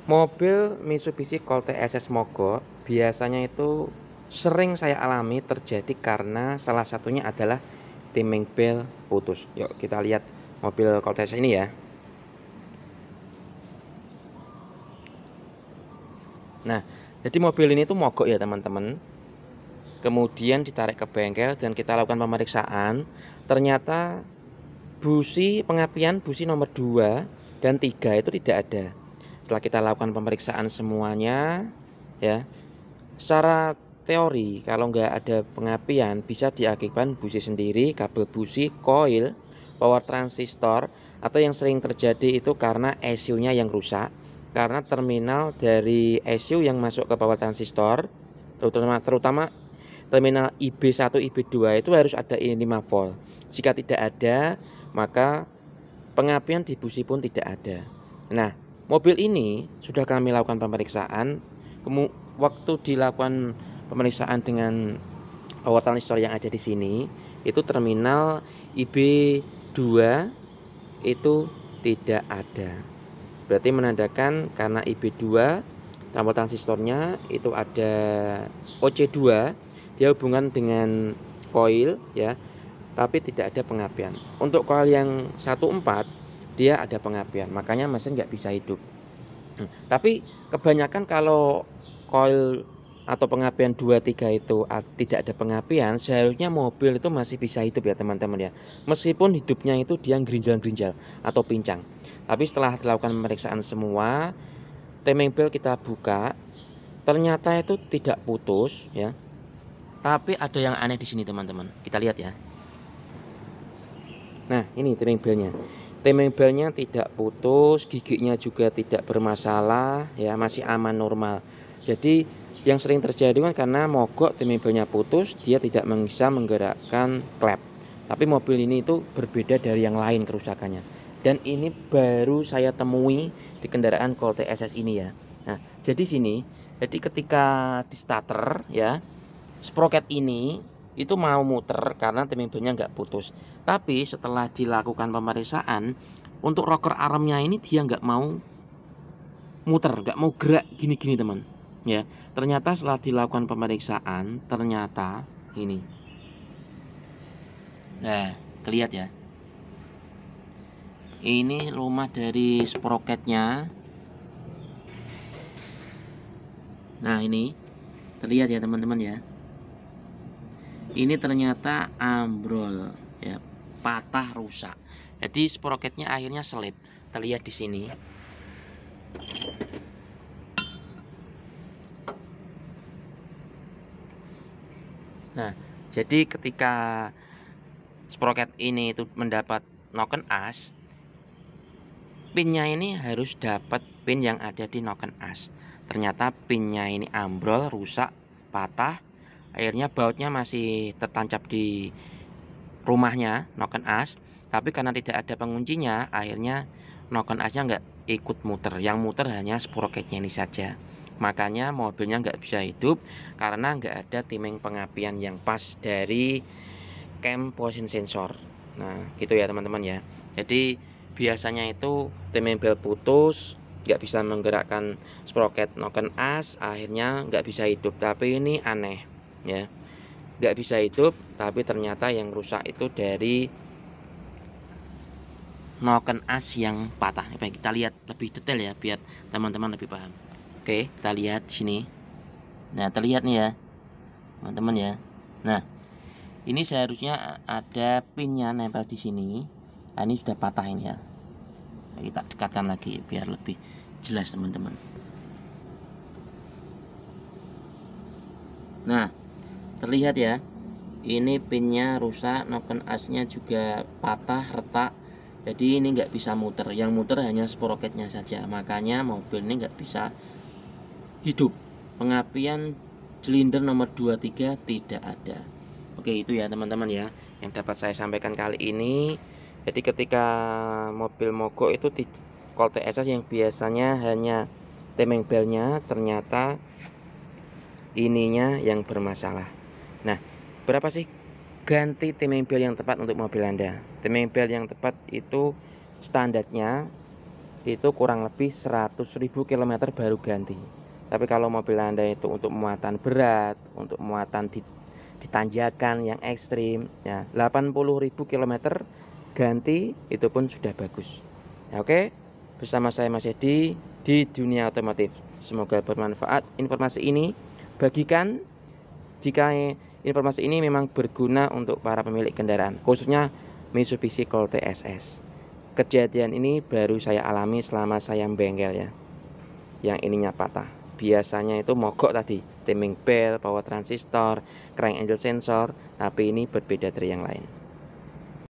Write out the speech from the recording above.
Mobil Mitsubishi Colt SS mogok biasanya itu sering saya alami terjadi karena salah satunya adalah timing bel putus. Yuk kita lihat mobil Colt SS ini ya. Nah, jadi mobil ini tuh mogok ya teman-teman. Kemudian ditarik ke bengkel dan kita lakukan pemeriksaan. Ternyata pengapian busi nomor 2 dan 3 itu tidak ada. Setelah kita lakukan pemeriksaan semuanya ya, secara teori kalau nggak ada pengapian bisa diakibatkan busi sendiri, kabel busi, koil, power transistor, atau yang sering terjadi itu karena ECU-nya yang rusak. Karena terminal dari ECU yang masuk ke power transistor, terutama terminal IB1, IB2 itu harus ada 5 volt. Jika tidak ada, maka pengapian di busi pun tidak ada. Nah, mobil ini sudah kami lakukan pemeriksaan. Waktu dilakukan pemeriksaan dengan power transistor yang ada di sini, itu terminal IB2 itu tidak ada. Berarti menandakan karena IB2 power transistornya itu ada OC2, dia hubungan dengan koil ya, tapi tidak ada pengapian. Untuk koil yang 14 dia ada pengapian, makanya mesin nggak bisa hidup. Tapi kebanyakan kalau koil atau pengapian 2, 3 itu tidak ada pengapian, seharusnya mobil itu masih bisa hidup ya teman-teman ya. Meskipun hidupnya itu dia gerinjal-gerinjal atau pincang. Tapi setelah dilakukan pemeriksaan semua, timing belt kita buka, ternyata itu tidak putus ya. Tapi ada yang aneh di sini teman-teman. Kita lihat ya. Nah, ini timing belnya. Timing belnya tidak putus, giginya juga tidak bermasalah ya, masih aman normal. Jadi yang sering terjadi kan karena mogok timing belnya putus, dia tidak bisa menggerakkan klep. Tapi mobil ini itu berbeda dari yang lain kerusakannya. Dan ini baru saya temui di kendaraan Colt SS ini ya. Nah, jadi ketika di starter ya, sprocket ini itu mau muter karena timing belnya nggak putus. Tapi setelah dilakukan pemeriksaan untuk rocker armnya ini dia nggak mau muter, nggak mau gerak gini-gini teman. Ya, ternyata setelah dilakukan pemeriksaan ternyata ini. Nah, kelihatan ya. Ini rumah dari sprocketnya. Nah, ini terlihat ya teman-teman ya. Ini ternyata ambrol ya, patah rusak. Jadi sprocketnya akhirnya selip. Terlihat di sini. Nah, jadi ketika sprocket ini itu mendapat noken as, pinnya ini harus dapat pin yang ada di noken as. Ternyata pinnya ini ambrol, rusak, patah. Akhirnya bautnya masih tertancap di rumahnya noken as, tapi karena tidak ada penguncinya, akhirnya noken asnya nggak ikut muter. Yang muter hanya sprocketnya ini saja. Makanya mobilnya nggak bisa hidup karena nggak ada timing pengapian yang pas dari cam position sensor. Nah, gitu ya teman-teman ya. Jadi biasanya itu timing belt putus, nggak bisa menggerakkan sprocket noken as, akhirnya nggak bisa hidup. Tapi ini aneh ya, nggak bisa hidup, tapi ternyata yang rusak itu dari noken as yang patah. Baik, kita lihat lebih detail ya biar teman-teman lebih paham. Oke, kita lihat sini. Nah, terlihat nih ya teman-teman ya. Nah, ini seharusnya ada pinnya nempel di sini. Nah, ini sudah patah ini ya. Kita dekatkan lagi biar lebih jelas teman-teman. Nah, terlihat ya, ini pinnya rusak, noken asnya juga patah, retak. Jadi ini nggak bisa muter. Yang muter hanya sprocketnya saja. Makanya mobil ini nggak bisa hidup. Pengapian silinder nomor 23 tidak ada. Oke, itu ya teman-teman ya yang dapat saya sampaikan kali ini. Jadi ketika mobil mogok itu Colt SS yang biasanya hanya timing belnya, ternyata ininya yang bermasalah. Nah, berapa sih ganti timing belt yang tepat untuk mobil Anda? Timing belt yang tepat itu standarnya itu kurang lebih 100.000 kilometer baru ganti. Tapi kalau mobil Anda itu untuk muatan berat, untuk muatan di tanjakan yang ekstrim, ya 80.000 kilometer ganti itu pun sudah bagus. Ya, oke, bersama saya Mas Edi di dunia otomotif. Semoga bermanfaat informasi ini. Bagikan jika informasi ini memang berguna untuk para pemilik kendaraan, khususnya Mitsubishi Colt TSS. Kejadian ini baru saya alami selama saya bengkel ya, yang ininya patah. Biasanya itu mogok tadi, timing belt, power transistor, crank angle sensor, tapi ini berbeda dari yang lain.